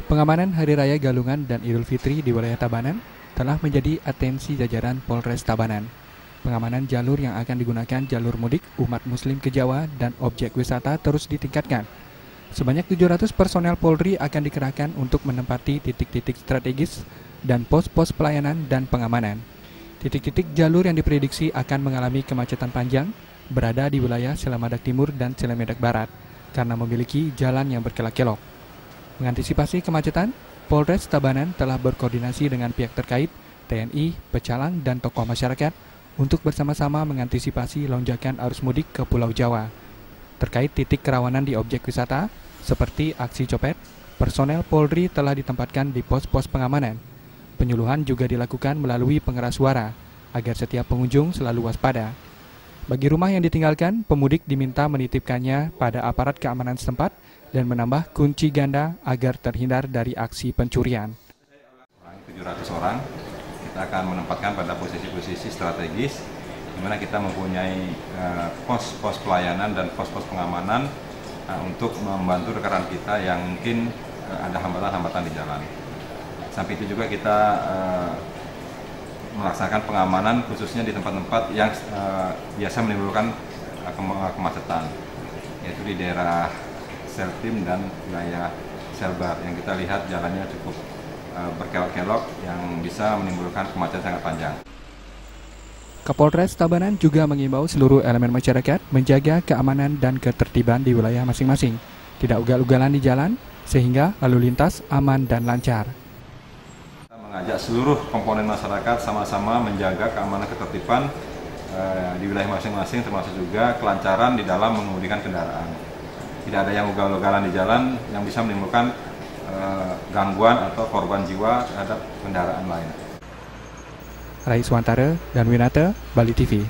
Pengamanan Hari Raya Galungan dan Idul Fitri di wilayah Tabanan telah menjadi atensi jajaran Polres Tabanan. Pengamanan jalur yang akan digunakan jalur mudik umat muslim ke Jawa dan objek wisata terus ditingkatkan. Sebanyak 700 personel Polri akan dikerahkan untuk menempati titik-titik strategis dan pos-pos pelayanan dan pengamanan. Titik-titik jalur yang diprediksi akan mengalami kemacetan panjang berada di wilayah Selamadak Timur dan Cilemedak Barat karena memiliki jalan yang berkelok-kelok. Mengantisipasi kemacetan, Polres Tabanan telah berkoordinasi dengan pihak terkait, TNI, pecalang, dan tokoh masyarakat untuk bersama-sama mengantisipasi lonjakan arus mudik ke Pulau Jawa. Terkait titik kerawanan di objek wisata, seperti aksi copet, personel Polri telah ditempatkan di pos-pos pengamanan. Penyuluhan juga dilakukan melalui pengeras suara, agar setiap pengunjung selalu waspada. Bagi rumah yang ditinggalkan, pemudik diminta menitipkannya pada aparat keamanan setempat dan menambah kunci ganda agar terhindar dari aksi pencurian. 700 orang kita akan menempatkan pada posisi-posisi strategis di mana kita mempunyai pos-pos pelayanan dan pos-pos pengamanan untuk membantu rekan kita yang mungkin ada hambatan-hambatan di jalan. Sampai itu juga kita melaksanakan pengamanan khususnya di tempat-tempat yang biasa menimbulkan kemacetan, yaitu di daerah Seltim dan wilayah Selbar yang kita lihat jalannya cukup berkelok-kelok yang bisa menimbulkan kemacetan sangat panjang. Kapolres Tabanan juga mengimbau seluruh elemen masyarakat menjaga keamanan dan ketertiban di wilayah masing-masing, tidak ugal-ugalan di jalan sehingga lalu lintas aman dan lancar. Kita mengajak seluruh komponen masyarakat sama-sama menjaga keamanan ketertiban di wilayah masing-masing, termasuk juga kelancaran di dalam mengemudikan kendaraan. Tidak ada yang ugal-ugalan di jalan yang bisa menimbulkan gangguan atau korban jiwa terhadap kendaraan lain. Rais Wantara dan Winata, Bali TV.